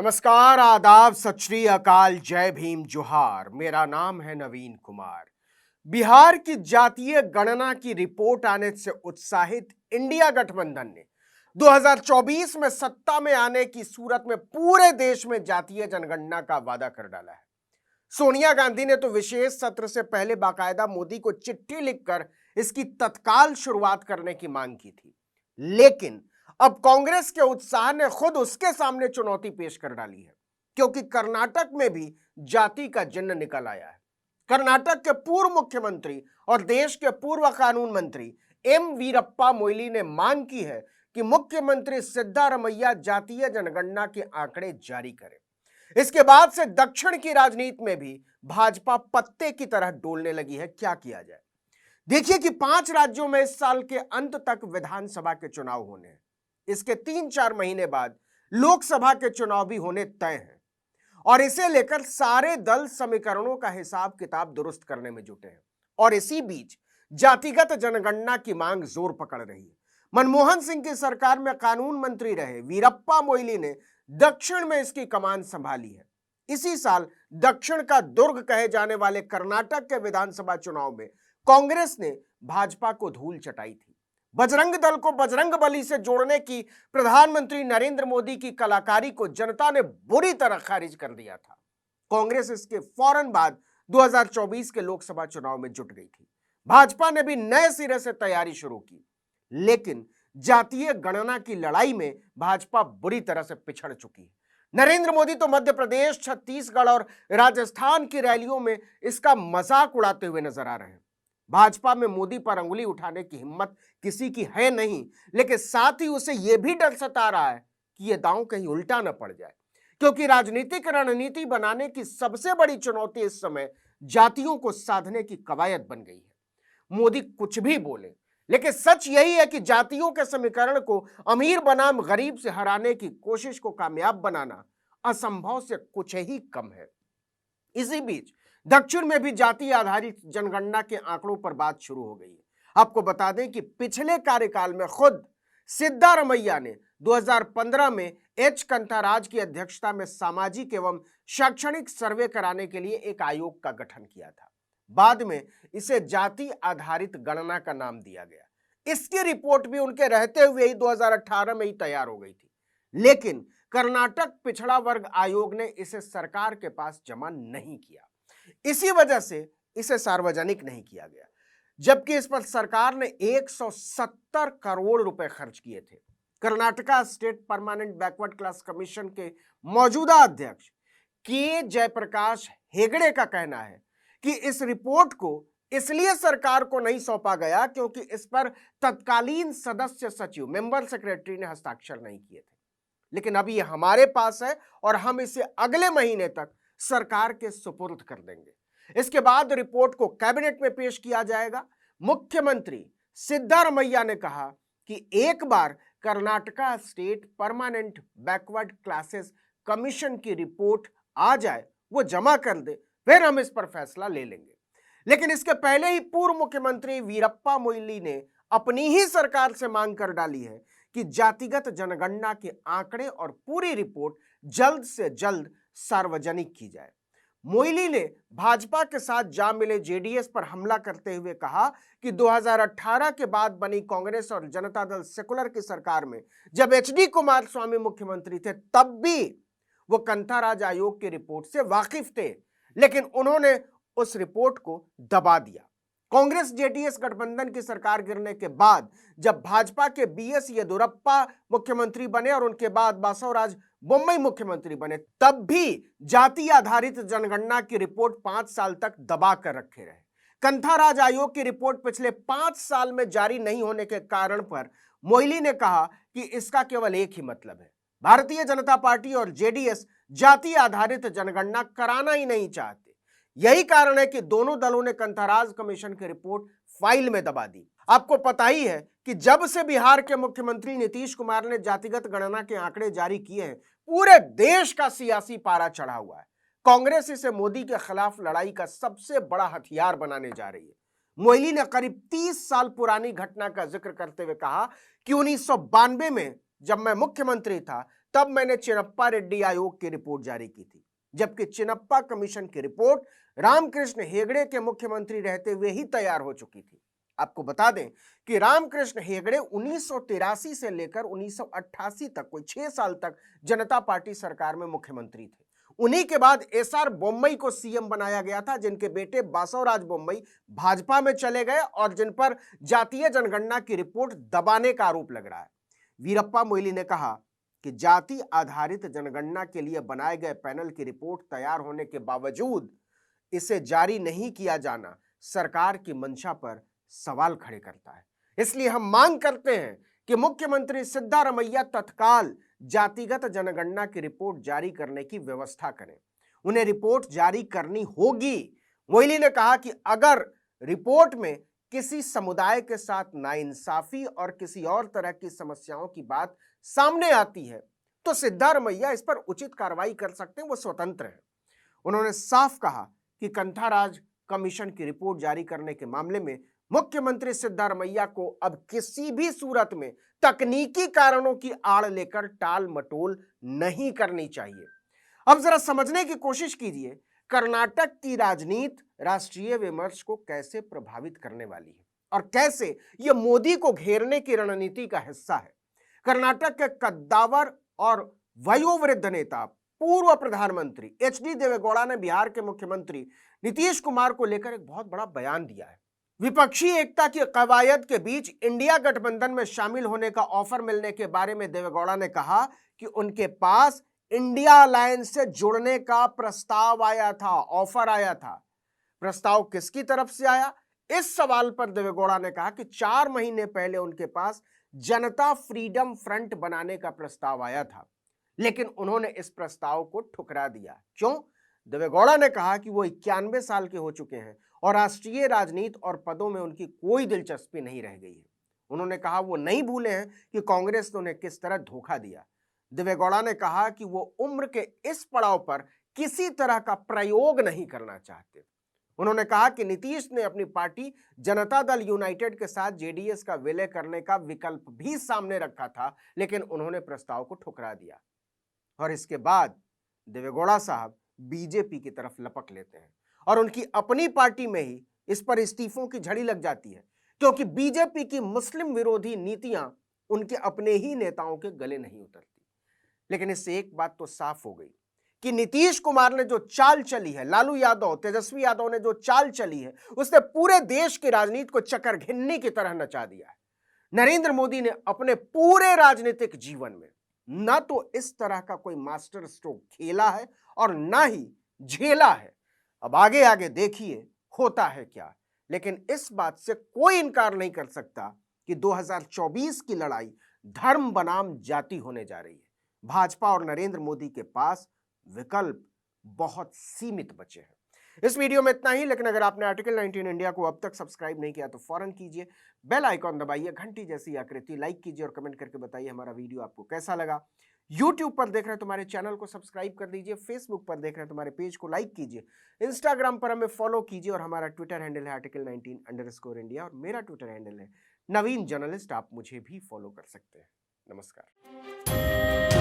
नमस्कार, आदाब, सत श्री अकाल, जय भीम, जोहार। मेरा नाम है नवीन कुमार। बिहार की जातीय गणना की रिपोर्ट आने से उत्साहित इंडिया गठबंधन ने 2024 में सत्ता में आने की सूरत में पूरे देश में जातीय जनगणना का वादा कर डाला है। सोनिया गांधी ने तो विशेष सत्र से पहले बाकायदा मोदी को चिट्ठी लिखकर इसकी तत्काल शुरुआत करने की मांग की थी, लेकिन अब कांग्रेस के उत्साह ने खुद उसके सामने चुनौती पेश कर डाली है, क्योंकि कर्नाटक में भी जाति का जिन्न निकल आया है। कर्नाटक के पूर्व मुख्यमंत्री और देश के पूर्व कानून मंत्री एम वीरप्पा मोइली ने मांग की है कि मुख्यमंत्री सिद्धारमैया जातीय जनगणना के आंकड़े जारी करें। इसके बाद से दक्षिण की राजनीति में भी भाजपा पत्ते की तरह डोलने लगी है। क्या किया जाए? देखिए कि 5 राज्यों में इस साल के अंत तक विधानसभा के चुनाव होने हैं। इसके 3-4 महीने बाद लोकसभा के चुनाव भी होने तय हैं और इसे लेकर सारे दल समीकरणों का हिसाब किताब दुरुस्त करने में जुटे हैं। और इसी बीच जातिगत जनगणना की मांग जोर पकड़ रही है। मनमोहन सिंह की सरकार में कानून मंत्री रहे वीरप्पा मोइली ने दक्षिण में इसकी कमान संभाली है। इसी साल दक्षिण का दुर्ग कहे जाने वाले कर्नाटक के विधानसभा चुनाव में कांग्रेस ने भाजपा को धूल चटाई थी। बजरंग दल को बजरंग बली से जोड़ने की प्रधानमंत्री नरेंद्र मोदी की कलाकारी को जनता ने बुरी तरह खारिज कर दिया था। कांग्रेस इसके फौरन बाद 2024 के लोकसभा चुनाव में जुट गई थी। भाजपा ने भी नए सिरे से तैयारी शुरू की, लेकिन जातीय गणना की लड़ाई में भाजपा बुरी तरह से पिछड़ चुकी है। नरेंद्र मोदी तो मध्य प्रदेश, छत्तीसगढ़ और राजस्थान की रैलियों में इसका मजाक उड़ाते हुए नजर आ रहे हैं। भाजपा में मोदी पर अंगुली उठाने की हिम्मत किसी की है नहीं, लेकिन साथ ही उसे यह भी डर सता रहा है कि यह दांव कहीं उल्टा न पड़ जाए, क्योंकि राजनीतिक रणनीति बनाने की सबसे बड़ी चुनौती इस समय जातियों को साधने की कवायद बन गई है। मोदी कुछ भी बोले, लेकिन सच यही है कि जातियों के समीकरण को अमीर बनाम गरीब से हराने की कोशिश को कामयाब बनाना असंभव से कुछ ही कम है। इसी बीच दक्षिण में भी जाति आधारित जनगणना के आंकड़ों पर बात शुरू हो गई है। आपको बता दें कि पिछले कार्यकाल में खुद सिद्धारमैया ने 2015 में एच कंथाराज की अध्यक्षता में सामाजिक एवं शैक्षणिक सर्वे कराने के लिए एक आयोग का गठन किया था। बाद में इसे जाति आधारित गणना का नाम दिया गया। इसकी रिपोर्ट भी उनके रहते हुए ही 2018 में ही तैयार हो गई थी, लेकिन कर्नाटक पिछड़ा वर्ग आयोग ने इसे सरकार के पास जमा नहीं किया। इसी वजह से इसे सार्वजनिक नहीं किया गया, जबकि इस पर सरकार ने 170 करोड़ रुपए खर्च किए थे। Karnataka state permanent backward class commission के मौजूदा अध्यक्ष के जयप्रकाश हेगड़े का कहना है कि इस रिपोर्ट को इसलिए सरकार को नहीं सौंपा गया क्योंकि इस पर तत्कालीन सदस्य सचिव मेंबर सेक्रेटरी ने हस्ताक्षर नहीं किए थे। लेकिन अब ये हमारे पास है और हम इसे अगले महीने तक सरकार के सुपुर्द कर देंगे। इसके बाद रिपोर्ट को कैबिनेट में पेश किया जाएगा। मुख्यमंत्री सिद्धारमैया ने कहा कि एक बार Karnataka state permanent backward classes commission की रिपोर्ट आ जाए, वो जमा कर दे, फिर हम इस पर फैसला ले लेंगे। लेकिन इसके पहले ही पूर्व मुख्यमंत्री वीरप्पा मोइली ने अपनी ही सरकार से मांग कर डाली है कि जातिगत जनगणना के आंकड़े और पूरी रिपोर्ट जल्द से जल्द सार्वजनिक की जाए। मोइली ने भाजपा के साथ जा मिले जेडीएस पर हमला करते हुए कहा कि 2018 के बाद बनी कांग्रेस और जनता दल सेकुलर की सरकार में जब एचडी कुमारस्वामी मुख्यमंत्री थे, तब भी वो कंथाराज आयोग की रिपोर्ट से वाकिफ थे, लेकिन उन्होंने उस रिपोर्ट को दबा दिया। कांग्रेस जेडीएस गठबंधन की सरकार गिरने के बाद जब भाजपा के बीएस येदियुरप्पा मुख्यमंत्री बने और उनके बाद बासवराज बोम्मई मुख्यमंत्री बने, तब भी जाति आधारित जनगणना की रिपोर्ट 5 साल तक दबा कर रखे रहे। कंथाराज आयोग की रिपोर्ट पिछले 5 साल में जारी नहीं होने के कारण पर मोइली ने कहा कि इसका केवल एक ही मतलब है, भारतीय जनता पार्टी और जेडीएस जाति आधारित जनगणना कराना ही नहीं चाहते। यही कारण है कि दोनों दलों ने कंथाराज कमीशन की रिपोर्ट फाइल में दबा दी। आपको पता ही है कि जब से बिहार के मुख्यमंत्री नीतीश कुमार ने जातिगत गणना के आंकड़े जारी किए हैं, पूरे देश का सियासी पारा चढ़ा हुआ है। कांग्रेस इसे मोदी के खिलाफ लड़ाई का सबसे बड़ा हथियार बनाने जा रही है। मोइली ने करीब 30 साल पुरानी घटना का जिक्र करते हुए कहा कि 1992 में जब मैं मुख्यमंत्री था, तब मैंने चिनप्पा रेड्डी आयोग की रिपोर्ट जारी की थी, जबकि चिनप्पा कमीशन की रिपोर्ट रामकृष्ण हेगड़े के मुख्यमंत्री रहते हुए ही तैयार हो चुकी थी। आपको बता दें कि रामकृष्ण हेगड़े 1983 से लेकर 1988 तक, कोई 6 साल तक जनता पार्टी सरकार में मुख्यमंत्री थे। उन्हीं के बाद एसआर बोम्मई को सीएम बनाया गया था, जिनके बेटे बासवराज बोम्मई भाजपा में चले गए और जिन पर जातीय जनगणना की रिपोर्ट दबाने का आरोप लग रहा है। वीरप्पा मोइली ने कहा कि जाति आधारित जनगणना के लिए बनाए गए पैनल की रिपोर्ट तैयार होने के बावजूद इसे जारी नहीं किया जाना सरकार की मंशा पर सवाल खड़े करता है। इसलिए हम मांग करते हैं कि मुख्यमंत्री सिद्धारमैया तत्काल जातिगत जनगणना की रिपोर्ट जारी करने की व्यवस्था करें। उन्हें रिपोर्ट जारी करनी होगी। मोइली ने कहा कि अगर रिपोर्ट में किसी समुदाय के साथ नाइंसाफी और किसी और तरह की समस्याओं की बात सामने आती है तो सिद्धारमैया इस पर उचित कार्रवाई कर सकते हैं, वो स्वतंत्र है। उन्होंने साफ कहा कि कंथाराज कमीशन की रिपोर्ट जारी करने के मामले में मुख्यमंत्री सिद्धारमैया को अब किसी भी सूरत में तकनीकी कारणों की आड़ लेकर टाल मटोल नहीं करनी चाहिए। अब जरा समझने की कोशिश कीजिए, कर्नाटक की राजनीति राष्ट्रीय विमर्श को कैसे प्रभावित करने वाली है और कैसे यह मोदी को घेरने की रणनीति का हिस्सा है। कर्नाटक के कद्दावर और वयोवृद्ध नेता पूर्व प्रधानमंत्री एचडी देवेगौड़ा ने बिहार के मुख्यमंत्री नीतीश कुमार को लेकर एक बहुत बड़ा बयान दिया है। विपक्षी एकता की कवायद के बीच इंडिया गठबंधन में शामिल होने का ऑफर मिलने के बारे में देवेगौड़ा ने कहा कि उनके पास इंडिया अलायंस से जुड़ने का प्रस्ताव आया था, ऑफर आया था। प्रस्ताव किसकी तरफ से आया? इस सवाल पर देवेगौड़ा ने कहा कि 4 महीने पहले उनके पास जनता फ्रीडम फ्रंट बनाने का प्रस्ताव आया था, लेकिन उन्होंने इस प्रस्ताव को ठुकरा दिया। क्यों? देवेगौड़ा ने कहा कि वो 91 साल के हो चुके हैं और राष्ट्रीय राजनीति और पदों में उनकी कोई दिलचस्पी नहीं रह गई है। उन्होंने कहा वो नहीं भूले हैं कि कांग्रेस ने उन्हें किस तरह धोखा दिया। देवेगौड़ा ने कहा कि वो उम्र के इस पड़ाव पर किसी तरह का प्रयोग नहीं करना चाहते। उन्होंने कहा कि नीतीश ने अपनी पार्टी जनता दल यूनाइटेड के साथ जेडीएस का विलय करने का विकल्प भी सामने रखा था, लेकिन उन्होंने प्रस्ताव को ठुकरा दिया। और इसके बाद देवेगौड़ा साहब बीजेपी की तरफ लपक लेते हैं और उनकी अपनी पार्टी में ही इस पर इस्तीफों की झड़ी लग जाती है, क्योंकि बीजेपी की मुस्लिम विरोधी नीतियां उनके अपने ही नेताओं के गले नहीं उतरती। लेकिन इससे एक बात तो साफ हो गई कि नीतीश कुमार ने जो चाल चली है, लालू यादव, तेजस्वी यादव ने जो चाल चली है, उसने पूरे देश की राजनीति को चक्कर घिन्नी की तरह नचा दिया है। नरेंद्र मोदी ने अपने पूरे राजनीतिक जीवन में न तो इस तरह का कोई मास्टर स्ट्रोक खेला है और न ही झेला है। अब आगे आगे देखिए होता है क्या। लेकिन इस बात से कोई इनकार नहीं कर सकता कि 2024 की लड़ाई धर्म बनाम जाति होने जा रही है। भाजपा और नरेंद्र मोदी के पास विकल्प बहुत सीमित बचे हैं। इस वीडियो में इतना ही, लेकिन अगर आपने आर्टिकल 19 इंडिया को अब तक सब्सक्राइब नहीं किया तो फौरन कीजिए, बेल आइकॉन दबाइए, घंटी जैसी आकृति लाइक कीजिए और कमेंट करके बताइए हमारा वीडियो आपको कैसा लगा। YouTube पर देख रहे हैं तो हमारे चैनल को सब्सक्राइब कर दीजिए, फेसबुक पर देख रहे हैं तो हमारे पेज को लाइक कीजिए, इंस्टाग्राम पर हमें फॉलो कीजिए और हमारा ट्विटर हैंडल है article19_India और मेरा ट्विटर हैंडल है नवीन जर्नलिस्ट। आप मुझे भी फॉलो कर सकते हैं। नमस्कार।